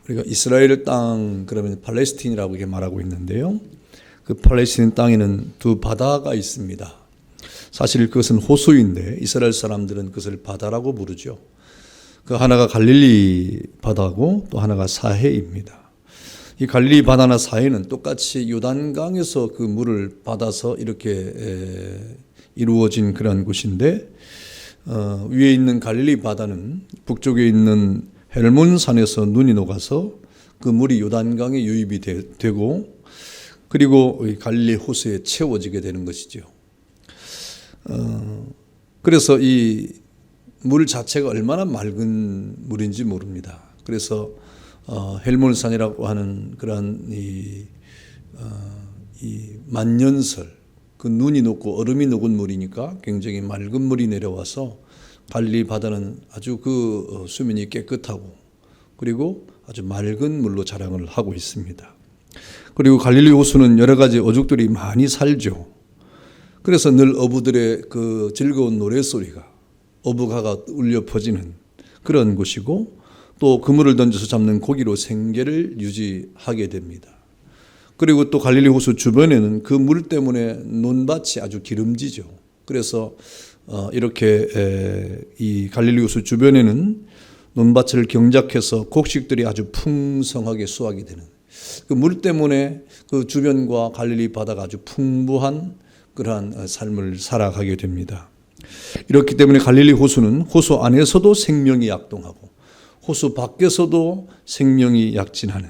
우리가 이스라엘 땅 그러면 팔레스틴이라고 이렇게 말하고 있는데요. 그 팔레스틴 땅에는 두 바다가 있습니다. 사실 그것은 호수인데 이스라엘 사람들은 그것을 바다라고 부르죠. 그 하나가 갈릴리 바다고 또 하나가 사해입니다. 이 갈릴리 바다나 사해는 똑같이 요단강에서 그 물을 받아서 이렇게 이루어진 그런 곳인데 위에 있는 갈릴리 바다는 북쪽에 있는 헬몬산에서 눈이 녹아서 그 물이 요단강에 유입이 되고 그리고 갈릴리 호수에 채워지게 되는 것이죠. 그래서 이 물 자체가 얼마나 맑은 물인지 모릅니다. 그래서 헬몬산이라고 하는 그러한 이 만년설, 그 눈이 녹고 얼음이 녹은 물이니까 굉장히 맑은 물이 내려와서 갈릴리 바다는 아주 그 수면이 깨끗하고 그리고 아주 맑은 물로 자랑을 하고 있습니다. 그리고 갈릴리 호수는 여러 가지 어족들이 많이 살죠. 그래서 늘 어부들의 그 즐거운 노래소리가 어부가가 울려 퍼지는 그런 곳이고 또 그물을 던져서 잡는 고기로 생계를 유지하게 됩니다. 그리고 또 갈릴리 호수 주변에는 그 물 때문에 논밭이 아주 기름지죠. 그래서 이렇게 이 갈릴리 호수 주변에는 논밭을 경작해서 곡식들이 아주 풍성하게 수확이 되는 그 물 때문에 그 주변과 갈릴리 바다가 아주 풍부한 그러한 삶을 살아가게 됩니다. 이렇기 때문에 갈릴리 호수는 호수 안에서도 생명이 약동하고 호수 밖에서도 생명이 약진하는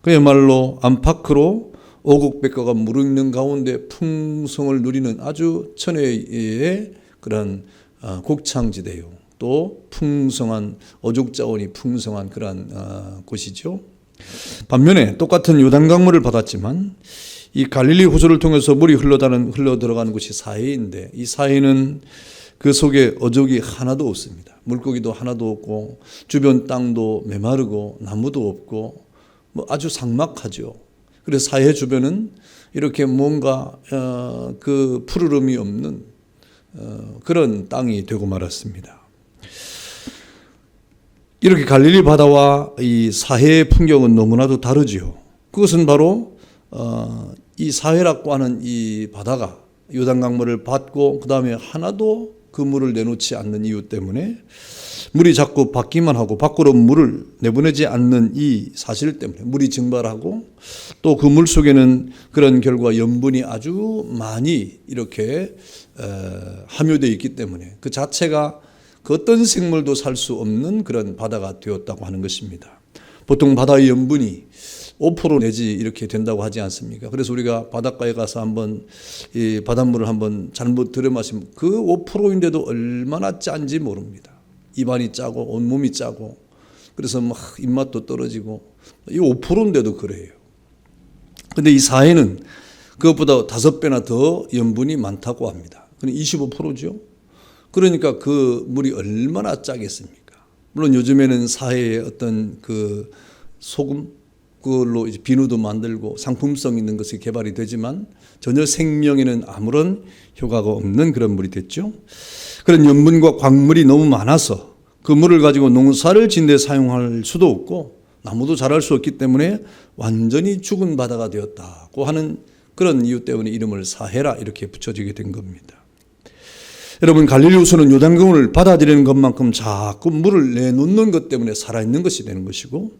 그야말로 안팎으로 오곡백과가 무르익는 가운데 풍성을 누리는 아주 천혜의 그런 곡창지대요. 또 풍성한 어족자원이 풍성한 그런 곳이죠. 반면에 똑같은 요단강물을 받았지만 이 갈릴리 호수를 통해서 물이 흘러 들어가는 곳이 사해인데 이 사해는 그 속에 어족이 하나도 없습니다. 물고기도 하나도 없고 주변 땅도 메마르고 나무도 없고 뭐 아주 삭막하죠. 그래서 사해 주변은 이렇게 뭔가 그 푸르름이 없는 그런 땅이 되고 말았습니다. 이렇게 갈릴리 바다와 이 사해의 풍경은 너무나도 다르지요. 그것은 바로 이 사해라고 하는 이 바다가 요단강물을 받고 그 다음에 하나도 그 물을 내놓지 않는 이유 때문에 물이 자꾸 받기만 하고 밖으로 물을 내보내지 않는 이 사실 때문에 물이 증발하고 또 그 물 속에는 그런 결과 염분이 아주 많이 이렇게 함유되어 있기 때문에 그 자체가 그 어떤 생물도 살 수 없는 그런 바다가 되었다고 하는 것입니다. 보통 바다의 염분이 5% 내지 이렇게 된다고 하지 않습니까? 그래서 우리가 바닷가에 가서 한번 이 바닷물을 한번 잘못 들여 마시면 그 5%인데도 얼마나 짠지 모릅니다. 입안이 짜고 온몸이 짜고 그래서 막 입맛도 떨어지고 이 5%인데도 그래요. 근데 이 사해는 그것보다 5배나 더 염분이 많다고 합니다. 그럼 25%죠. 그러니까 그 물이 얼마나 짜겠습니까? 물론 요즘에는 사해에 어떤 그 소금 그걸로 이제 비누도 만들고 상품성 있는 것이 개발이 되지만 전혀 생명에는 아무런 효과가 없는 그런 물이 됐죠. 그런 염분과 광물이 너무 많아서 그 물을 가지고 농사를 짓는 데 사용할 수도 없고 나무도 자랄 수 없기 때문에 완전히 죽은 바다가 되었다고 하는 그런 이유 때문에 이름을 사해라 이렇게 붙여지게 된 겁니다. 여러분 갈릴리 호수는 요단강을 받아들이는 것만큼 자꾸 물을 내놓는 것 때문에 살아있는 것이 되는 것이고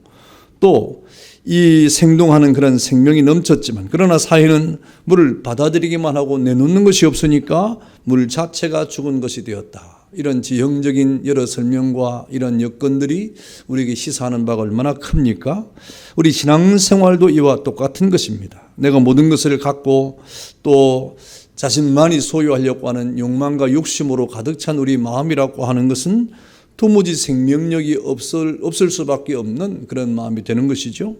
또 이 생동하는 그런 생명이 넘쳤지만 그러나 사해는 물을 받아들이기만 하고 내놓는 것이 없으니까 물 자체가 죽은 것이 되었다. 이런 지형적인 여러 설명과 이런 여건들이 우리에게 시사하는 바가 얼마나 큽니까? 우리 신앙생활도 이와 똑같은 것입니다. 내가 모든 것을 갖고 또 자신만이 소유하려고 하는 욕망과 욕심으로 가득 찬 우리 마음이라고 하는 것은 도무지 생명력이 없을 수밖에 없는 그런 마음이 되는 것이죠.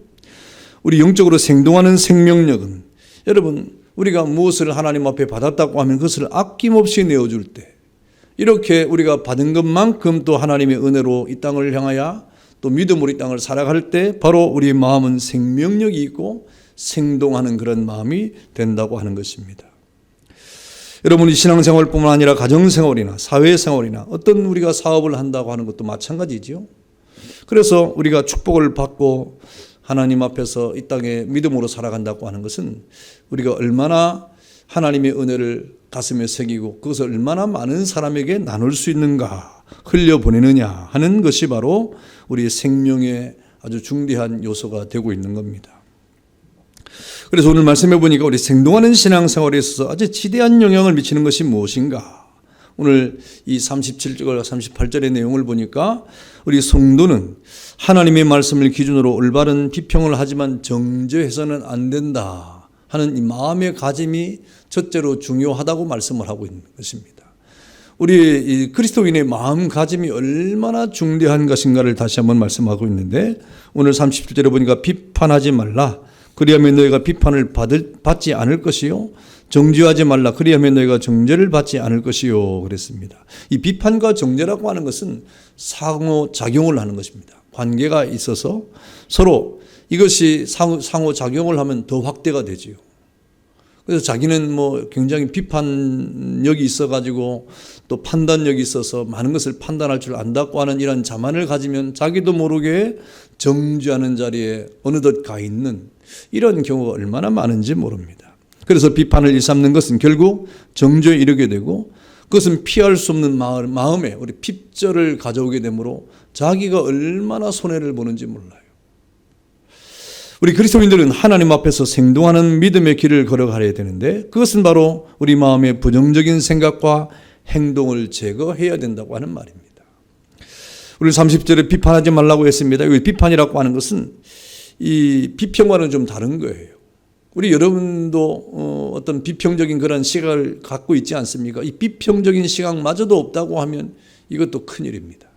우리 영적으로 생동하는 생명력은 여러분 우리가 무엇을 하나님 앞에 받았다고 하면 그것을 아낌없이 내어줄 때 이렇게 우리가 받은 것만큼 또 하나님의 은혜로 이 땅을 향하여 또 믿음으로 이 땅을 살아갈 때 바로 우리 마음은 생명력이 있고 생동하는 그런 마음이 된다고 하는 것입니다. 여러분이 신앙생활뿐만 아니라 가정생활이나 사회생활이나 어떤 우리가 사업을 한다고 하는 것도 마찬가지죠. 그래서 우리가 축복을 받고 하나님 앞에서 이 땅에 믿음으로 살아간다고 하는 것은 우리가 얼마나 하나님의 은혜를 가슴에 새기고 그것을 얼마나 많은 사람에게 나눌 수 있는가 흘려보내느냐 하는 것이 바로 우리 생명의 아주 중대한 요소가 되고 있는 겁니다. 그래서 오늘 말씀해 보니까 우리 생동하는 신앙생활에 있어서 아주 지대한 영향을 미치는 것이 무엇인가. 오늘 이 37절, 38절의 내용을 보니까 우리 성도는 하나님의 말씀을 기준으로 올바른 비평을 하지만 정죄해서는 안 된다 하는 이 마음의 가짐이 첫째로 중요하다고 말씀을 하고 있는 것입니다. 우리 이 그리스도인의 마음가짐이 얼마나 중대한 것인가를 다시 한번 말씀하고 있는데 오늘 37절에 보니까 비판하지 말라. 그리하면 너희가 비판을 받지 않을 것이요. 정죄하지 말라. 그리하면 너희가 정죄를 받지 않을 것이요. 그랬습니다. 이 비판과 정죄라고 하는 것은 상호작용을 하는 것입니다. 관계가 있어서 서로 이것이 상호작용을 하면 더 확대가 되지요. 그래서 자기는 뭐 굉장히 비판력이 있어가지고 또 판단력이 있어서 많은 것을 판단할 줄 안다고 하는 이런 자만을 가지면 자기도 모르게 정죄하는 자리에 어느덧 가 있는 이런 경우가 얼마나 많은지 모릅니다. 그래서 비판을 일삼는 것은 결국 정죄에 이르게 되고 그것은 피할 수 없는 마음에 우리 핍절을 가져오게 되므로 자기가 얼마나 손해를 보는지 몰라요. 우리 그리스도인들은 하나님 앞에서 생동하는 믿음의 길을 걸어가야 되는데 그것은 바로 우리 마음의 부정적인 생각과 행동을 제거해야 된다고 하는 말입니다. 우리 30절에 비판하지 말라고 했습니다. 이 비판이라고 하는 것은 이 비평과는 좀 다른 거예요. 우리 여러분도 어떤 비평적인 그런 시각을 갖고 있지 않습니까? 이 비평적인 시각마저도 없다고 하면 이것도 큰일입니다.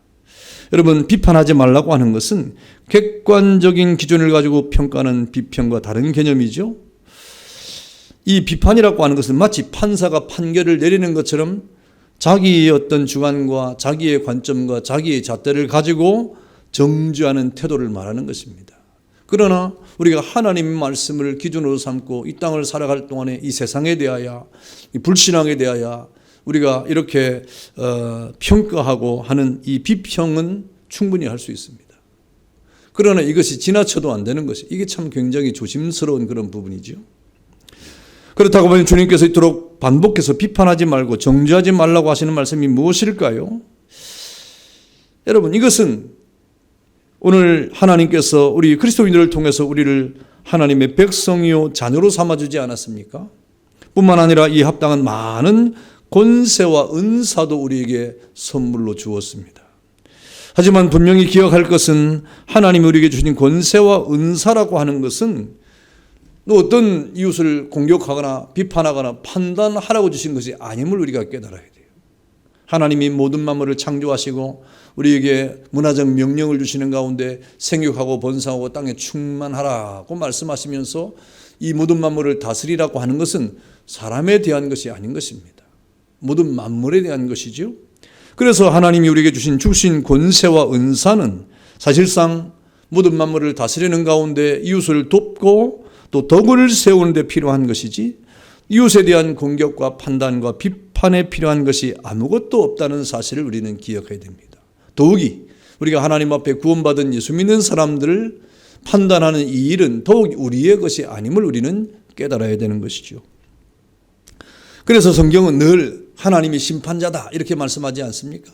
여러분, 비판하지 말라고 하는 것은 객관적인 기준을 가지고 평가하는 비평과 다른 개념이죠. 이 비판이라고 하는 것은 마치 판사가 판결을 내리는 것처럼 자기의 어떤 주관과 자기의 관점과 자기의 잣대를 가지고 정죄하는 태도를 말하는 것입니다. 그러나 우리가 하나님의 말씀을 기준으로 삼고 이 땅을 살아갈 동안에 이 세상에 대하여 이 불신앙에 대하여 우리가 이렇게 평가하고 하는 이 비평은 충분히 할 수 있습니다. 그러나 이것이 지나쳐도 안 되는 것이 이게 참 굉장히 조심스러운 그런 부분이죠. 그렇다고 보면 주님께서 이토록 반복해서 비판하지 말고 정죄하지 말라고 하시는 말씀이 무엇일까요? 여러분, 이것은 오늘 하나님께서 우리 그리스도인들을 통해서 우리를 하나님의 백성이요 자녀로 삼아주지 않았습니까? 뿐만 아니라 이 합당한 많은 권세와 은사도 우리에게 선물로 주었습니다. 하지만 분명히 기억할 것은 하나님이 우리에게 주신 권세와 은사라고 하는 것은 어떤 이웃을 공격하거나 비판하거나 판단하라고 주신 것이 아님을 우리가 깨달아야 돼요. 하나님이 모든 만물을 창조하시고 우리에게 문화적 명령을 주시는 가운데 생육하고 번성하고 땅에 충만하라고 말씀하시면서 이 모든 만물을 다스리라고 하는 것은 사람에 대한 것이 아닌 것입니다. 모든 만물에 대한 것이죠. 그래서 하나님이 우리에게 주신 권세와 은사는 사실상 모든 만물을 다스리는 가운데 이웃을 돕고 또 덕을 세우는 데 필요한 것이지 이웃에 대한 공격과 판단과 비판에 필요한 것이 아무것도 없다는 사실을 우리는 기억해야 됩니다. 더욱이 우리가 하나님 앞에 구원받은 예수 믿는 사람들을 판단하는 이 일은 더욱 우리의 것이 아님을 우리는 깨달아야 되는 것이죠. 그래서 성경은 늘 하나님이 심판자다 이렇게 말씀하지 않습니까?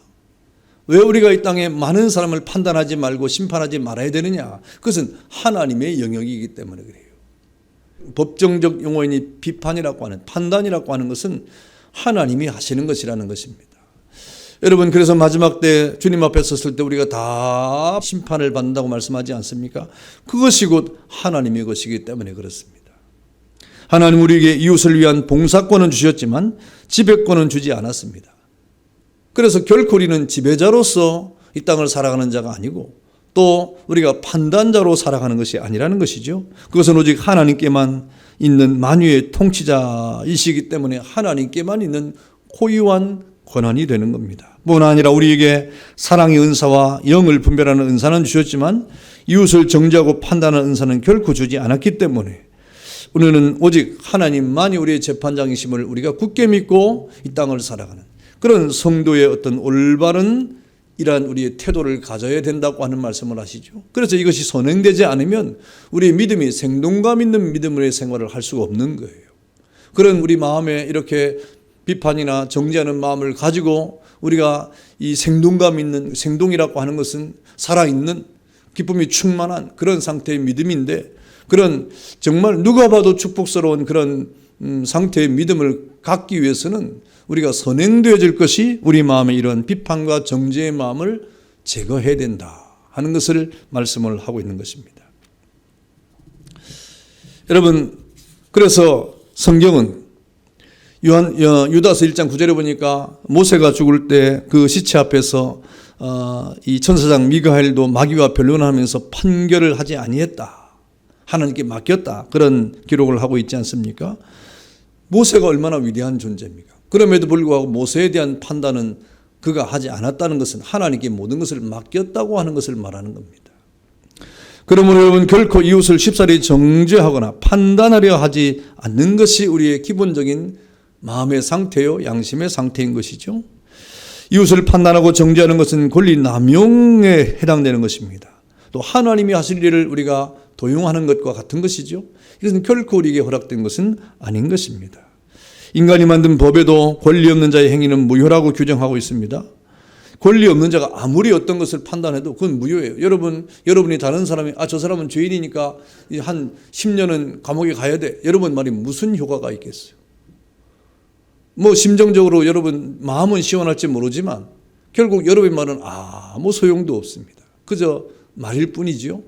왜 우리가 이 땅에 많은 사람을 판단하지 말고 심판하지 말아야 되느냐? 그것은 하나님의 영역이기 때문에 그래요. 법정적 용어인 비판이라고 하는 판단이라고 하는 것은 하나님이 하시는 것이라는 것입니다. 여러분, 그래서 마지막 때 주님 앞에 섰을 때 우리가 다 심판을 받는다고 말씀하지 않습니까? 그것이 곧 하나님의 것이기 때문에 그렇습니다. 하나님 우리에게 이웃을 위한 봉사권은 주셨지만 지배권은 주지 않았습니다. 그래서 결코 우리는 지배자로서 이 땅을 살아가는 자가 아니고 또 우리가 판단자로 살아가는 것이 아니라는 것이죠. 그것은 오직 하나님께만 있는 만유의 통치자이시기 때문에 하나님께만 있는 고유한 권한이 되는 겁니다. 뿐 아니라 우리에게 사랑의 은사와 영을 분별하는 은사는 주셨지만 이웃을 정죄하고 판단하는 은사는 결코 주지 않았기 때문에 우리는 오직 하나님만이 우리의 재판장이심을 우리가 굳게 믿고 이 땅을 살아가는 그런 성도의 어떤 올바른 이러한 우리의 태도를 가져야 된다고 하는 말씀을 하시죠. 그래서 이것이 선행되지 않으면 우리의 믿음이 생동감 있는 믿음의 생활을 할 수가 없는 거예요. 그런 우리 마음에 이렇게 비판이나 정죄하는 마음을 가지고 우리가 이 생동감 있는, 생동이라고 하는 것은 살아있는 기쁨이 충만한 그런 상태의 믿음인데, 그런 정말 누가 봐도 축복스러운 그런 상태의 믿음을 갖기 위해서는 우리가 선행되어질 것이 우리 마음에 이런 비판과 정죄의 마음을 제거해야 된다 하는 것을 말씀을 하고 있는 것입니다. 여러분, 그래서 성경은 유다서 1장 9절에 보니까 모세가 죽을 때 그 시체 앞에서 이 천사장 미가엘도 마귀와 변론하면서 판결을 하지 아니했다, 하나님께 맡겼다, 그런 기록을 하고 있지 않습니까? 모세가 얼마나 위대한 존재입니까? 그럼에도 불구하고 모세에 대한 판단은 그가 하지 않았다는 것은 하나님께 모든 것을 맡겼다고 하는 것을 말하는 겁니다. 그러므로 여러분, 결코 이웃을 쉽사리 정죄하거나 판단하려 하지 않는 것이 우리의 기본적인 마음의 상태요, 양심의 상태인 것이죠. 이웃을 판단하고 정죄하는 것은 권리 남용에 해당되는 것입니다. 또 하나님이 하실 일을 우리가 도용하는 것과 같은 것이죠. 이것은 결코 우리에게 허락된 것은 아닌 것입니다. 인간이 만든 법에도 권리 없는 자의 행위는 무효라고 규정하고 있습니다. 권리 없는 자가 아무리 어떤 것을 판단해도 그건 무효예요. 여러분이 다른 사람이 저 사람은 죄인이니까 한 10년은 감옥에 가야 돼, 여러분 말이 무슨 효과가 있겠어요? 심정적으로 여러분 마음은 시원할지 모르지만 결국 여러분의 말은 아무 소용도 없습니다. 그저 말일 뿐이지요.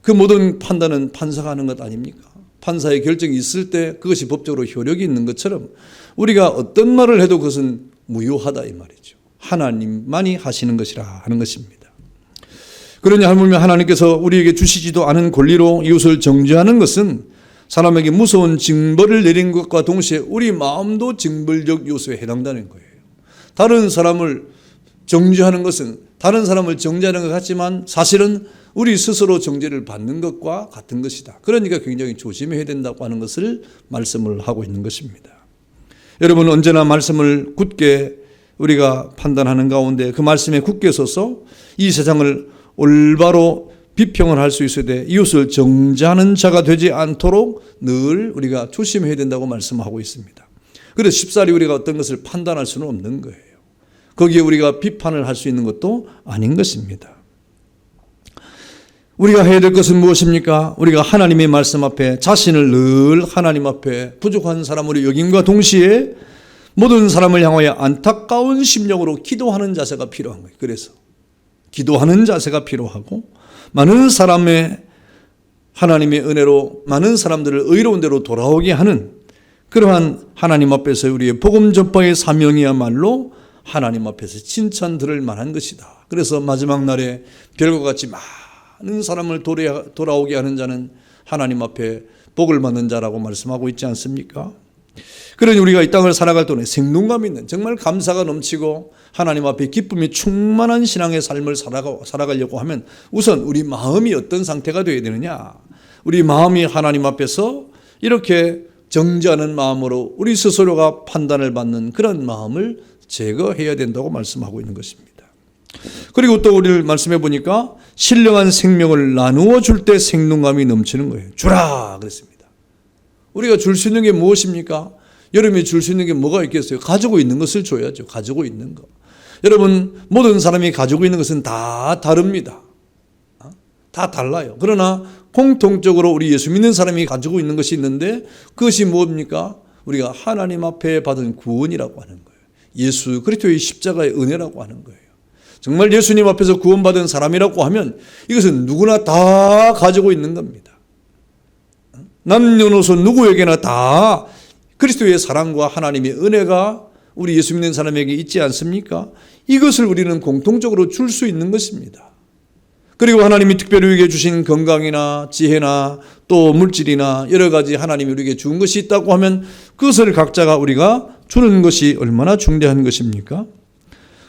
그 모든 판단은 판사가 하는 것 아닙니까? 판사의 결정이 있을 때 그것이 법적으로 효력이 있는 것처럼 우리가 어떤 말을 해도 그것은 무효하다 이 말이죠. 하나님만이 하시는 것이라 하는 것입니다. 그러냐 하면 하나님께서 우리에게 주시지도 않은 권리로 이웃을 정죄하는 것은 사람에게 무서운 징벌을 내린 것과 동시에 우리 마음도 징벌적 요소에 해당되는 거예요. 다른 사람을 정죄하는 것은 다른 사람을 정죄하는 것 같지만 사실은 우리 스스로 정죄를 받는 것과 같은 것이다. 그러니까 굉장히 조심해야 된다고 하는 것을 말씀을 하고 있는 것입니다. 여러분, 언제나 말씀을 굳게 우리가 판단하는 가운데 그 말씀에 굳게 서서 이 세상을 올바로 비평을 할 수 있어야 돼. 이웃을 정죄하는 자가 되지 않도록 늘 우리가 조심해야 된다고 말씀하고 있습니다. 그래서 쉽사리 우리가 어떤 것을 판단할 수는 없는 거예요. 거기에 우리가 비판을 할 수 있는 것도 아닌 것입니다. 우리가 해야 될 것은 무엇입니까? 우리가 하나님의 말씀 앞에 자신을 늘 하나님 앞에 부족한 사람으로 여김과 동시에 모든 사람을 향하여 안타까운 심령으로 기도하는 자세가 필요한 거예요. 그래서 기도하는 자세가 필요하고 많은 사람의 하나님의 은혜로 많은 사람들을 의로운 대로 돌아오게 하는 그러한 하나님 앞에서 우리의 복음 전파의 사명이야말로 하나님 앞에서 칭찬 들을 만한 것이다. 그래서 마지막 날에 별과 같이 많은 사람을 돌아오게 하는 자는 하나님 앞에 복을 받는 자라고 말씀하고 있지 않습니까? 그러니 우리가 이 땅을 살아갈 동안에 생동감 있는 정말 감사가 넘치고 하나님 앞에 기쁨이 충만한 신앙의 삶을 살아가려고 하면 우선 우리 마음이 어떤 상태가 되어야 되느냐? 우리 마음이 하나님 앞에서 이렇게 정죄하는 마음으로 우리 스스로가 판단을 받는 그런 마음을 제거해야 된다고 말씀하고 있는 것입니다. 그리고 또 우리를 말씀해 보니까 신령한 생명을 나누어 줄 때 생동감이 넘치는 거예요. 주라 그랬습니다. 우리가 줄 수 있는 게 무엇입니까? 여러분이 줄 수 있는 게 뭐가 있겠어요? 가지고 있는 것을 줘야죠. 가지고 있는 거. 여러분, 모든 사람이 가지고 있는 것은 다 다릅니다. 다 달라요. 그러나 공통적으로 우리 예수 믿는 사람이 가지고 있는 것이 있는데 그것이 뭡니까? 우리가 하나님 앞에 받은 구원이라고 하는 거예요. 예수 그리스도의 십자가의 은혜라고 하는 거예요. 정말 예수님 앞에서 구원받은 사람이라고 하면 이것은 누구나 다 가지고 있는 겁니다. 남녀노소 누구에게나 다 그리스도의 사랑과 하나님의 은혜가 우리 예수 믿는 사람에게 있지 않습니까? 이것을 우리는 공통적으로 줄 수 있는 것입니다. 그리고 하나님이 특별히 우리에게 주신 건강이나 지혜나 또 물질이나 여러 가지 하나님이 우리에게 준 것이 있다고 하면 그것을 각자가 우리가 주는 것이 얼마나 중대한 것입니까?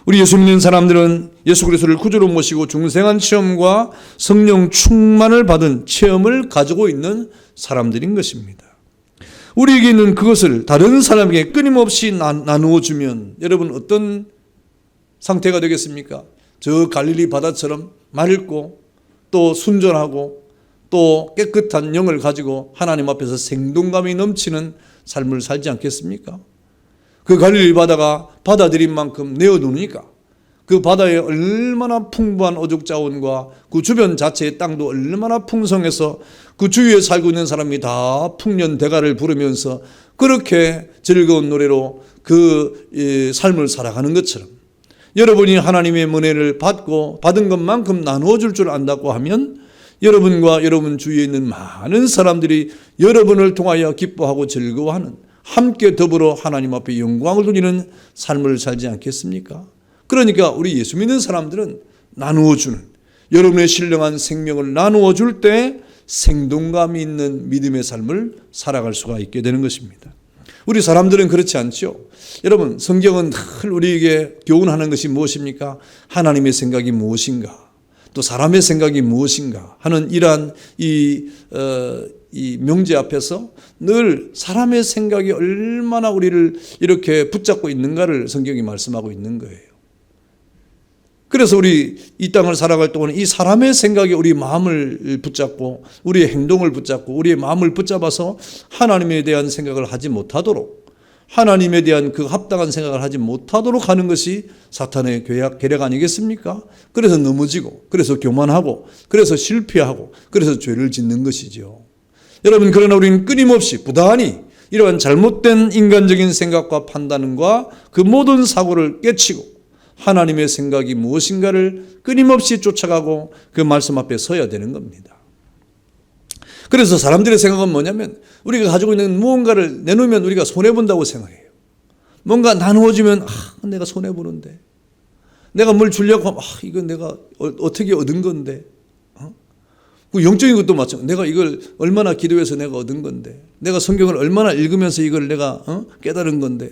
우리 예수 믿는 사람들은 예수 그리스도를 구주로 모시고 중생한 체험과 성령 충만을 받은 체험을 가지고 있는 사람들인 것입니다. 우리에게 있는 그것을 다른 사람에게 끊임없이 나누어 주면 여러분 어떤 상태가 되겠습니까? 저 갈릴리 바다처럼 맑고 또 순전하고 또 깨끗한 영을 가지고 하나님 앞에서 생동감이 넘치는 삶을 살지 않겠습니까? 그 갈릴리 바다가 받아들인 만큼 내어놓으니까 그 바다에 얼마나 풍부한 어족 자원과 그 주변 자체의 땅도 얼마나 풍성해서 그 주위에 살고 있는 사람이 다 풍년 대가를 부르면서 그렇게 즐거운 노래로 그 삶을 살아가는 것처럼 여러분이 하나님의 은혜를 받고 받은 것만큼 나누어 줄 줄 안다고 하면 여러분과 여러분 주위에 있는 많은 사람들이 여러분을 통하여 기뻐하고 즐거워하는 함께 더불어 하나님 앞에 영광을 돌리는 삶을 살지 않겠습니까? 그러니까 우리 예수 믿는 사람들은 나누어 주는, 여러분의 신령한 생명을 나누어 줄 때 생동감이 있는 믿음의 삶을 살아갈 수가 있게 되는 것입니다. 우리 사람들은 그렇지 않죠. 여러분, 성경은 늘 우리에게 교훈하는 것이 무엇입니까? 하나님의 생각이 무엇인가, 또 사람의 생각이 무엇인가 하는 이러한 이 명제 앞에서 늘 사람의 생각이 얼마나 우리를 이렇게 붙잡고 있는가를 성경이 말씀하고 있는 거예요. 그래서 우리 이 땅을 살아갈 동안 이 사람의 생각이 우리 마음을 붙잡고 우리의 행동을 붙잡고 우리의 마음을 붙잡아서 하나님에 대한 생각을 하지 못하도록, 하나님에 대한 그 합당한 생각을 하지 못하도록 하는 것이 사탄의 계략 아니겠습니까? 그래서 넘어지고, 그래서 교만하고, 그래서 실패하고, 그래서 죄를 짓는 것이죠. 여러분, 그러나 우리는 끊임없이 부단히 이러한 잘못된 인간적인 생각과 판단과 그 모든 사고를 깨치고 하나님의 생각이 무엇인가를 끊임없이 쫓아가고 그 말씀 앞에 서야 되는 겁니다. 그래서 사람들의 생각은 뭐냐면 우리가 가지고 있는 무언가를 내놓으면 우리가 손해본다고 생각해요. 뭔가 나누어주면 내가 손해보는데, 내가 뭘 주려고 하면 이건 내가 어떻게 얻은 건데, 그 영적인 것도 마찬가지. 내가 이걸 얼마나 기도해서 내가 얻은 건데, 내가 성경을 얼마나 읽으면서 이걸 내가 깨달은 건데,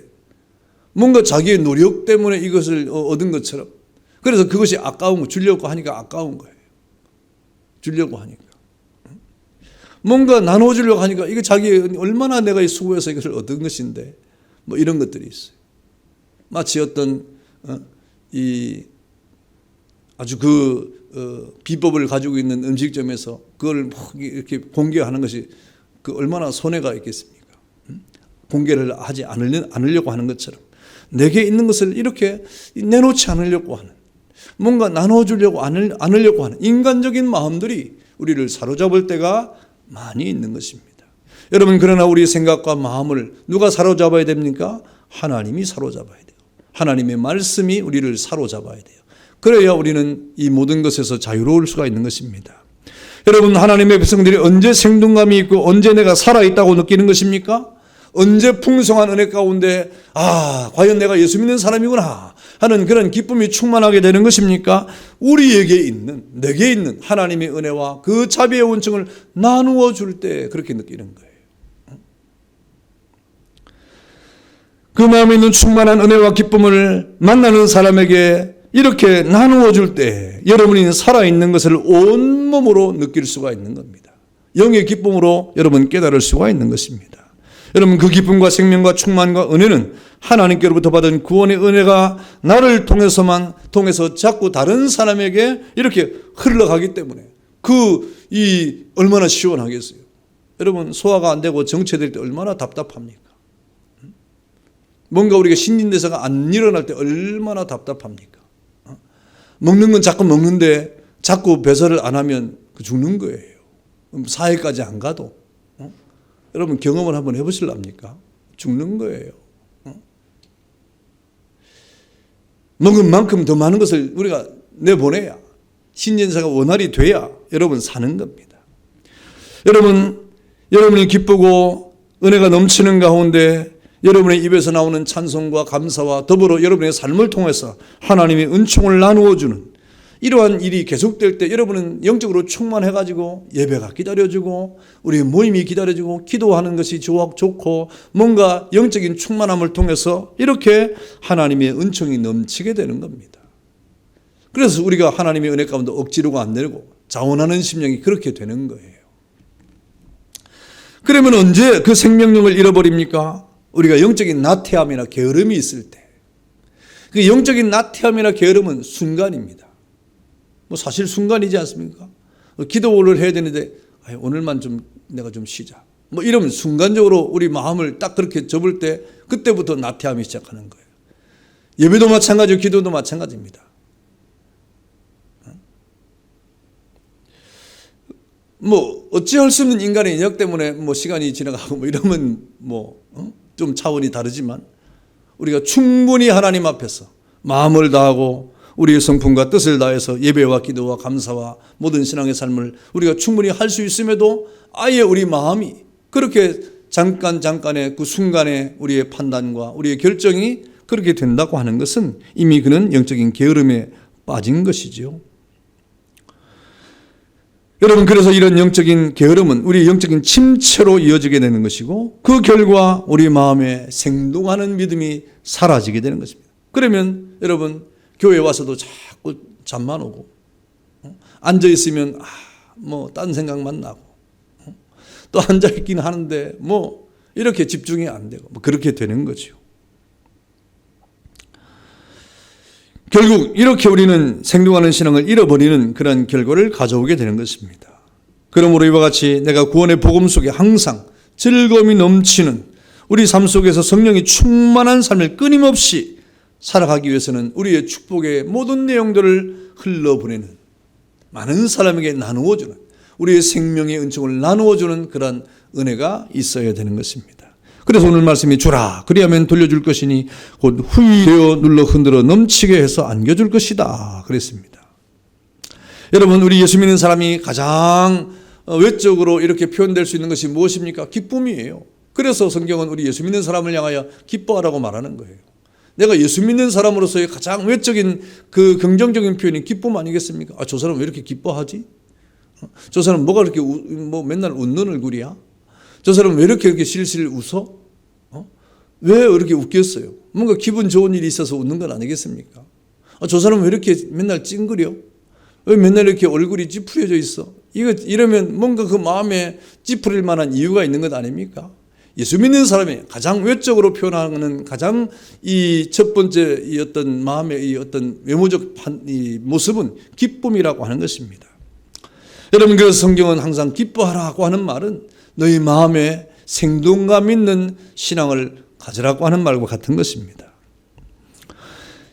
뭔가 자기의 노력 때문에 이것을 얻은 것처럼, 그래서 그것이 아까운 거, 주려고 하니까 아까운 거예요. 주려고 하니까. 뭔가 나눠주려고 하니까 이게 자기 얼마나 내가 수고해서 이것을 얻은 것인데, 뭐 이런 것들이 있어요. 마치 어떤 아주 비법을 가지고 있는 음식점에서 그걸 이렇게 공개하는 것이 그 얼마나 손해가 있겠습니까? 공개를 하지 않으려고 하는 것처럼 내게 있는 것을 이렇게 내놓지 않으려고 하는, 뭔가 나눠주려고 않으려고 하는 인간적인 마음들이 우리를 사로잡을 때가 많이 있는 것입니다. 여러분, 그러나 우리의 생각과 마음을 누가 사로잡아야 됩니까? 하나님이 사로잡아야 돼요. 하나님의 말씀이 우리를 사로잡아야 돼요. 그래야 우리는 이 모든 것에서 자유로울 수가 있는 것입니다. 여러분, 하나님의 백성들이 언제 생동감이 있고 언제 내가 살아있다고 느끼는 것입니까? 언제 풍성한 은혜 가운데 과연 내가 예수 믿는 사람이구나 하는 그런 기쁨이 충만하게 되는 것입니까? 우리에게 있는, 내게 있는 하나님의 은혜와 그 자비의 원증을 나누어 줄 때 그렇게 느끼는 거예요. 그 마음에 있는 충만한 은혜와 기쁨을 만나는 사람에게 이렇게 나누어 줄 때 여러분이 살아있는 것을 온몸으로 느낄 수가 있는 겁니다. 영의 기쁨으로 여러분 깨달을 수가 있는 것입니다. 여러분, 그 기쁨과 생명과 충만과 은혜는 하나님께로부터 받은 구원의 은혜가 나를 통해서 자꾸 다른 사람에게 이렇게 흘러가기 때문에 얼마나 시원하겠어요. 여러분, 소화가 안 되고 정체될 때 얼마나 답답합니까? 뭔가 우리가 신진대사가 안 일어날 때 얼마나 답답합니까? 먹는 건 자꾸 먹는데 자꾸 배설을 안 하면 죽는 거예요. 사회까지 안 가도. 여러분, 경험을 한번 해보실랍니까? 죽는 거예요. 먹은 만큼 더 많은 것을 우리가 내보내야, 신진사가 원활히 돼야 여러분 사는 겁니다. 여러분이 기쁘고 은혜가 넘치는 가운데 여러분의 입에서 나오는 찬송과 감사와 더불어 여러분의 삶을 통해서 하나님의 은총을 나누어주는 이러한 일이 계속될 때 여러분은 영적으로 충만해가지고 예배가 기다려지고 우리의 모임이 기다려지고 기도하는 것이 좋고 뭔가 영적인 충만함을 통해서 이렇게 하나님의 은총이 넘치게 되는 겁니다. 그래서 우리가 하나님의 은혜 가운데 억지로가 안 내고 자원하는 심령이 그렇게 되는 거예요. 그러면 언제 그 생명력을 잃어버립니까? 우리가 영적인 나태함이나 게으름이 있을 때. 그 영적인 나태함이나 게으름은 순간입니다. 뭐 사실 순간이지 않습니까? 기도를 해야 되는데 오늘만 좀 내가 좀 쉬자. 뭐 이러면 순간적으로 우리 마음을 딱 그렇게 접을 때 그때부터 나태함이 시작하는 거예요. 예배도 마찬가지고 기도도 마찬가지입니다. 뭐 어찌할 수 없는 인간의 인역 때문에 뭐 시간이 지나가고 뭐 이러면 뭐 좀 차원이 다르지만 우리가 충분히 하나님 앞에서 마음을 다하고 우리의 성품과 뜻을 다해서 예배와 기도와 감사와 모든 신앙의 삶을 우리가 충분히 할 수 있음에도 아예 우리 마음이 그렇게 잠깐의 그 순간에 우리의 판단과 우리의 결정이 그렇게 된다고 하는 것은 이미 그는 영적인 게으름에 빠진 것이지요. 여러분, 그래서 이런 영적인 게으름은 우리 영적인 침체로 이어지게 되는 것이고 그 결과 우리 마음에 생동하는 믿음이 사라지게 되는 것입니다. 그러면 여러분, 교회 와서도 자꾸 잠만 오고 앉아있으면 뭐 딴 생각만 나고 또 앉아있긴 하는데 뭐 이렇게 집중이 안 되고 뭐 그렇게 되는 거죠. 결국 이렇게 우리는 생동하는 신앙을 잃어버리는 그런 결과를 가져오게 되는 것입니다. 그러므로 이와 같이 내가 구원의 복음 속에 항상 즐거움이 넘치는 우리 삶 속에서 성령이 충만한 삶을 끊임없이 살아가기 위해서는 우리의 축복의 모든 내용들을 흘러보내는, 많은 사람에게 나누어주는, 우리의 생명의 은총을 나누어주는 그런 은혜가 있어야 되는 것입니다. 그래서 오늘 말씀이 주라 그리하면 돌려줄 것이니 곧 후이되어 눌러 흔들어 넘치게 해서 안겨줄 것이다 그랬습니다. 여러분, 우리 예수 믿는 사람이 가장 외적으로 이렇게 표현될 수 있는 것이 무엇입니까? 기쁨이에요. 그래서 성경은 우리 예수 믿는 사람을 향하여 기뻐하라고 말하는 거예요. 내가 예수 믿는 사람으로서의 가장 외적인 그 긍정적인 표현이 기쁨 아니겠습니까? 저 사람 왜 이렇게 기뻐하지? 저 사람 뭐가 이렇게 뭐 맨날 웃는 얼굴이야? 저 사람 왜 이렇게 실실 웃어? 왜 이렇게 웃겼어요? 뭔가 기분 좋은 일이 있어서 웃는 건 아니겠습니까? 저 사람 왜 이렇게 맨날 찡그려? 왜 맨날 이렇게 얼굴이 찌푸려져 있어? 이러면 뭔가 그 마음에 찌푸릴 만한 이유가 있는 것 아닙니까? 예수 믿는 사람이 가장 외적으로 표현하는 가장 이 첫 번째 이 어떤 마음의 이 어떤 외모적 이 모습은 기쁨이라고 하는 것입니다. 여러분, 그래서 성경은 항상 기뻐하라고 하는 말은 너희 마음에 생동감 있는 신앙을 가지라고 하는 말과 같은 것입니다.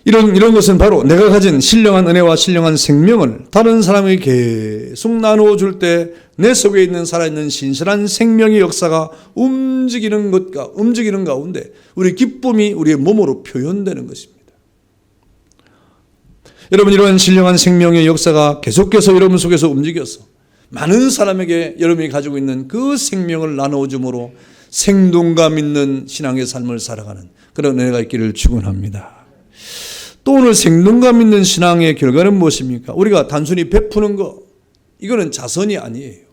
이런 것은 바로 내가 가진 신령한 은혜와 신령한 생명을 다른 사람에게 계속 나누어 줄 때 내 속에 있는 살아있는 신실한 생명의 역사가 움직이는 가운데 우리 기쁨이 우리의 몸으로 표현되는 것입니다. 여러분, 이러한 신령한 생명의 역사가 계속해서 여러분 속에서 움직여서 많은 사람에게 여러분이 가지고 있는 그 생명을 나누어 줌으로 생동감 있는 신앙의 삶을 살아가는 그런 은혜가 있기를 축원합니다. 또 오늘 생동감 있는 신앙의 결과는 무엇입니까? 우리가 단순히 베푸는 거, 이거는 자선이 아니에요.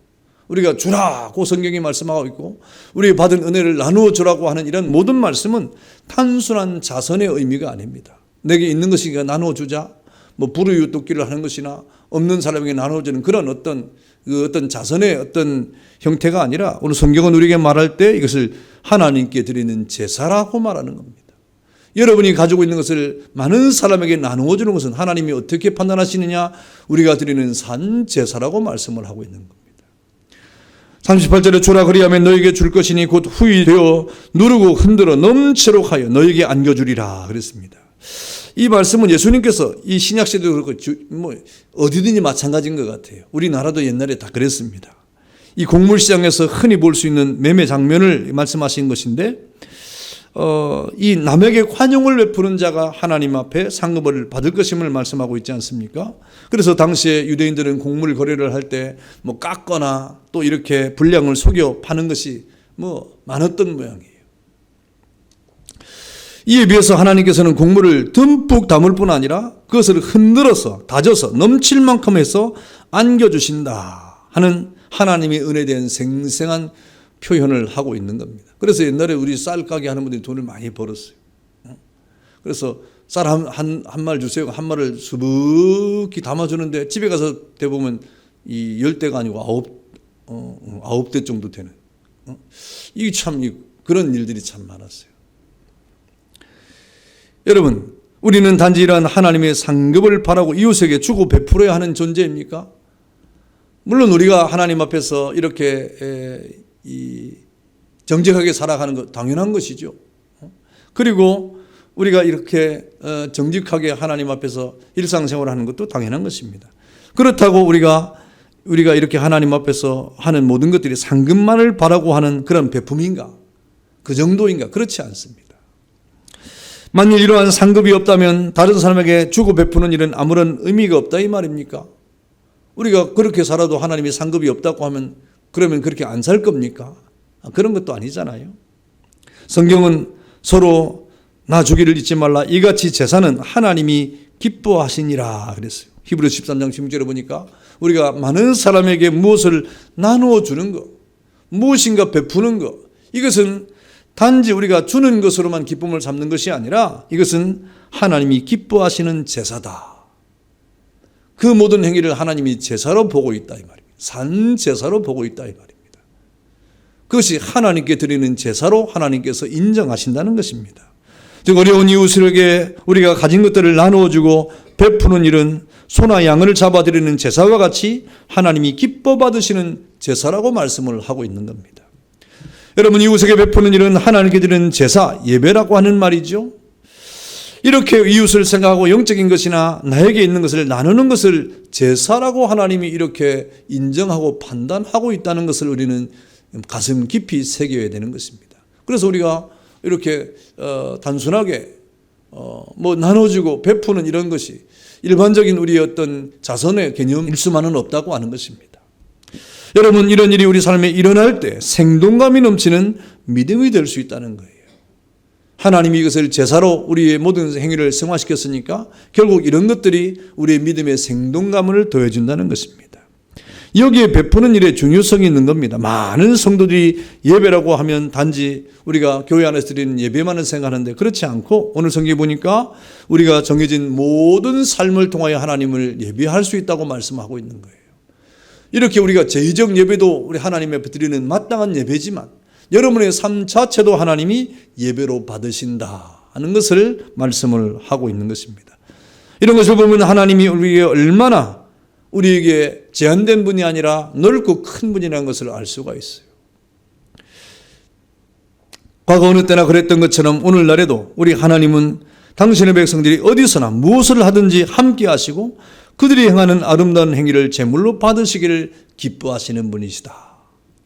우리가 주라고 성경이 말씀하고 있고 우리 받은 은혜를 나누어 주라고 하는 이런 모든 말씀은 단순한 자선의 의미가 아닙니다. 내게 있는 것이니까 나누어 주자, 뭐 불우이웃돕기를 하는 것이나 없는 사람에게 나누어 주는 그런 어떤 자선의 어떤 형태가 아니라 오늘 성경은 우리에게 말할 때 이것을 하나님께 드리는 제사라고 말하는 겁니다. 여러분이 가지고 있는 것을 많은 사람에게 나누어 주는 것은 하나님이 어떻게 판단하시느냐, 우리가 드리는 산 제사라고 말씀을 하고 있는 겁니다. 38절에 주라 그리하면 너에게 줄 것이니 곧 후히 되어 누르고 흔들어 넘치도록 하여 너에게 안겨주리라 그랬습니다. 이 말씀은 예수님께서 이 신약시대도 그렇고 뭐 어디든지 마찬가지인 것 같아요. 우리나라도 옛날에 다 그랬습니다. 이 곡물시장에서 흔히 볼 수 있는 매매 장면을 말씀하신 것인데 이 남에게 관용을 베푸는 자가 하나님 앞에 상급을 받을 것임을 말씀하고 있지 않습니까? 그래서 당시에 유대인들은 곡물 거래를 할 때 뭐 깎거나 또 이렇게 분량을 속여 파는 것이 뭐 많았던 모양이에요. 이에 비해서 하나님께서는 곡물을 듬뿍 담을 뿐 아니라 그것을 흔들어서 다져서 넘칠 만큼 해서 안겨주신다 하는 하나님의 은혜에 대한 생생한 표현을 하고 있는 겁니다. 그래서 옛날에 우리 쌀 가게 하는 분들이 돈을 많이 벌었어요. 그래서 쌀 한 말 주세요. 한 말을 수북히 담아주는데 집에 가서 대보면 이 10대가 아니고 9대 정도 되는. 이게 참 그런 일들이 참 많았어요. 여러분, 우리는 단지 이러한 하나님의 상급을 바라고 이웃에게 주고 베풀어야 하는 존재입니까? 물론 우리가 하나님 앞에서 이렇게 정직하게 살아가는 것 당연한 것이죠. 그리고 우리가 이렇게 정직하게 하나님 앞에서 일상생활하는 것도 당연한 것입니다. 그렇다고 우리가 이렇게 하나님 앞에서 하는 모든 것들이 상급만을 바라고 하는 그런 베품인가? 그 정도인가? 그렇지 않습니다. 만일 이러한 상급이 없다면 다른 사람에게 주고 베푸는 일은 아무런 의미가 없다 이 말입니까? 우리가 그렇게 살아도 하나님이 상급이 없다고 하면 그러면 그렇게 안 살 겁니까? 그런 것도 아니잖아요. 성경은 서로 나 주기를 잊지 말라 이같이 제사는 하나님이 기뻐하시니라 그랬어요. 히브리서 13장 16절에 보니까 우리가 많은 사람에게 무엇을 나누어 주는 것, 무엇인가 베푸는 것, 이것은 단지 우리가 주는 것으로만 기쁨을 삼는 것이 아니라 이것은 하나님이 기뻐하시는 제사다. 그 모든 행위를 하나님이 제사로 보고 있다 이 말입니다. 산 제사로 보고 있다 이 말입니다. 그것이 하나님께 드리는 제사로 하나님께서 인정하신다는 것입니다. 즉 어려운 이웃에게 우리가 가진 것들을 나누어주고 베푸는 일은 소나 양을 잡아드리는 제사와 같이 하나님이 기뻐 받으시는 제사라고 말씀을 하고 있는 겁니다. 여러분, 이웃에게 베푸는 일은 하나님께 드리는 제사, 예배라고 하는 말이죠. 이렇게 이웃을 생각하고 영적인 것이나 나에게 있는 것을 나누는 것을 제사라고 하나님이 이렇게 인정하고 판단하고 있다는 것을 우리는 가슴 깊이 새겨야 되는 것입니다. 그래서 우리가 이렇게 단순하게 뭐 나눠주고 베푸는 이런 것이 일반적인 우리의 어떤 자선의 개념일 수만은 없다고 하는 것입니다. 여러분, 이런 일이 우리 삶에 일어날 때 생동감이 넘치는 믿음이 될 수 있다는 거예요. 하나님이 이것을 제사로 우리의 모든 행위를 승화시켰으니까 결국 이런 것들이 우리의 믿음의 생동감을 더해준다는 것입니다. 여기에 베푸는 일에 중요성이 있는 겁니다. 많은 성도들이 예배라고 하면 단지 우리가 교회 안에서 드리는 예배만을 생각하는데 그렇지 않고 오늘 성경에 보니까 우리가 정해진 모든 삶을 통하여 하나님을 예배할 수 있다고 말씀하고 있는 거예요. 이렇게 우리가 제의적 예배도 우리 하나님 앞에 드리는 마땅한 예배지만 여러분의 삶 자체도 하나님이 예배로 받으신다 하는 것을 말씀을 하고 있는 것입니다. 이런 것을 보면 하나님이 우리에게 얼마나 우리에게 제한된 분이 아니라 넓고 큰 분이라는 것을 알 수가 있어요. 과거 어느 때나 그랬던 것처럼 오늘날에도 우리 하나님은 당신의 백성들이 어디서나 무엇을 하든지 함께 하시고 그들이 행하는 아름다운 행위를 제물로 받으시기를 기뻐하시는 분이시다.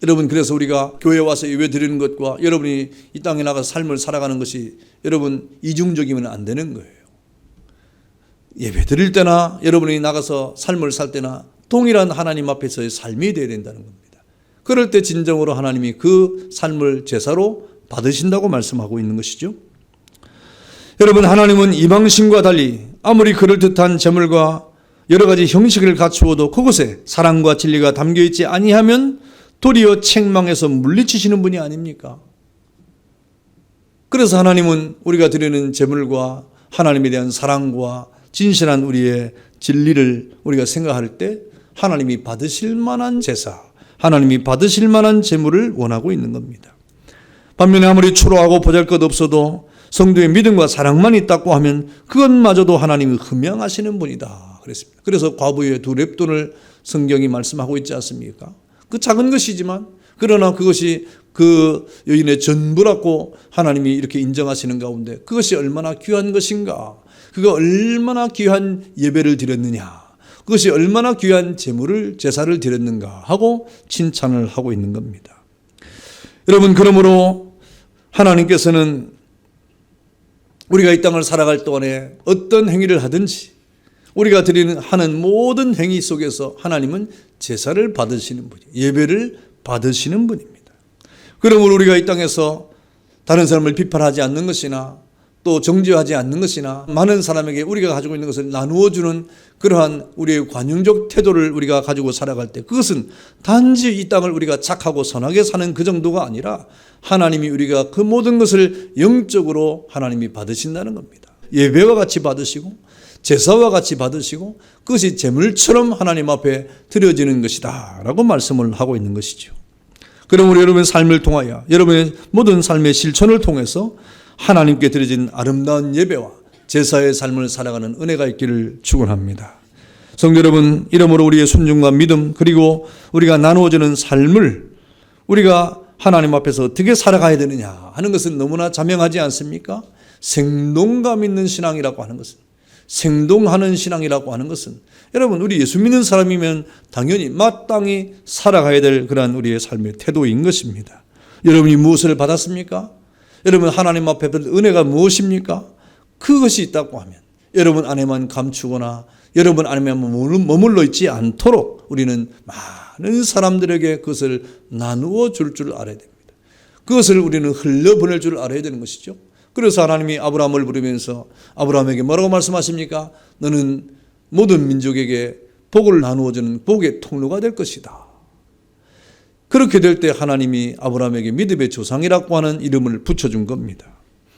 여러분, 그래서 우리가 교회에 와서 예배 드리는 것과 여러분이 이 땅에 나가서 삶을 살아가는 것이 여러분 이중적이면 안 되는 거예요. 예배 드릴 때나 여러분이 나가서 삶을 살 때나 동일한 하나님 앞에서의 삶이 되어야 된다는 겁니다. 그럴 때 진정으로 하나님이 그 삶을 제사로 받으신다고 말씀하고 있는 것이죠. 여러분, 하나님은 이방신과 달리 아무리 그럴듯한 제물과 여러 가지 형식을 갖추어도 그곳에 사랑과 진리가 담겨있지 아니하면 도리어 책망해서 물리치시는 분이 아닙니까? 그래서 하나님은 우리가 드리는 제물과 하나님에 대한 사랑과 진실한 우리의 진리를 우리가 생각할 때 하나님이 받으실 만한 제사, 하나님이 받으실 만한 제물을 원하고 있는 겁니다. 반면에 아무리 초라하고 보잘것없어도 성도의 믿음과 사랑만 있다고 하면 그것마저도 하나님이 흠양하시는 분이다 그랬습니다. 그래서 과부의 2렙돈을 성경이 말씀하고 있지 않습니까? 그 작은 것이지만 그러나 그것이 그 여인의 전부라고 하나님이 이렇게 인정하시는 가운데 그것이 얼마나 귀한 것인가, 그가 얼마나 귀한 예배를 드렸느냐, 그것이 얼마나 귀한 제사를 드렸는가 하고 칭찬을 하고 있는 겁니다. 여러분, 그러므로 하나님께서는 우리가 이 땅을 살아갈 동안에 어떤 행위를 하든지 우리가 하는 모든 행위 속에서 하나님은 제사를 받으시는 분이에요. 예배를 받으시는 분입니다. 그러므로 우리가 이 땅에서 다른 사람을 비판하지 않는 것이나 또 정죄하지 않는 것이나 많은 사람에게 우리가 가지고 있는 것을 나누어주는 그러한 우리의 관용적 태도를 우리가 가지고 살아갈 때 그것은 단지 이 땅을 우리가 착하고 선하게 사는 그 정도가 아니라 하나님이 우리가 그 모든 것을 영적으로 하나님이 받으신다는 겁니다. 예배와 같이 받으시고 제사와 같이 받으시고 그것이 제물처럼 하나님 앞에 드려지는 것이다 라고 말씀을 하고 있는 것이죠. 그러므로 여러분의 삶을 통하여 여러분의 모든 삶의 실천을 통해서 하나님께 드려진 아름다운 예배와 제사의 삶을 살아가는 은혜가 있기를 축원합니다. 성도 여러분, 이러므로 우리의 순종과 믿음 그리고 우리가 나누어지는 삶을 우리가 하나님 앞에서 어떻게 살아가야 되느냐 하는 것은 너무나 자명하지 않습니까? 생동감 있는 신앙이라고 하는 것은, 생동하는 신앙이라고 하는 것은, 여러분 우리 예수 믿는 사람이면 당연히 마땅히 살아가야 될 그러한 우리의 삶의 태도인 것입니다. 여러분이 무엇을 받았습니까? 여러분 하나님 앞에 받은 은혜가 무엇입니까? 그것이 있다고 하면 여러분 안에만 감추거나 여러분 안에만 머물러 있지 않도록 우리는 많은 사람들에게 그것을 나누어 줄 알아야 됩니다. 그것을 우리는 흘려보낼 줄 알아야 되는 것이죠. 그래서 하나님이 아브라함을 부르면서 아브라함에게 뭐라고 말씀하십니까? 너는 모든 민족에게 복을 나누어주는 복의 통로가 될 것이다. 그렇게 될 때 하나님이 아브라함에게 믿음의 조상이라고 하는 이름을 붙여준 겁니다.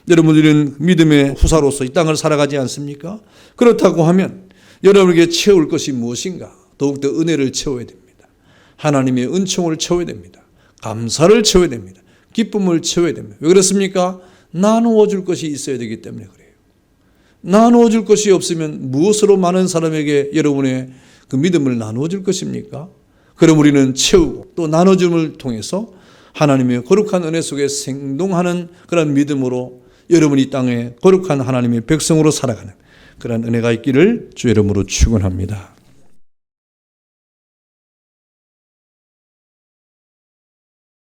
여러분들은 믿음의 후사로서 이 땅을 살아가지 않습니까? 그렇다고 하면 여러분에게 채울 것이 무엇인가? 더욱더 은혜를 채워야 됩니다. 하나님의 은총을 채워야 됩니다. 감사를 채워야 됩니다. 기쁨을 채워야 됩니다. 왜 그렇습니까? 나누어 줄 것이 있어야 되기 때문에 그래요. 나누어 줄 것이 없으면 무엇으로 많은 사람에게 여러분의 그 믿음을 나누어 줄 것입니까? 그럼 우리는 채우고 또 나눠줌을 통해서 하나님의 거룩한 은혜 속에 생동하는 그런 믿음으로 여러분이 이 땅에 거룩한 하나님의 백성으로 살아가는 그런 은혜가 있기를 주의 이름으로 축원합니다.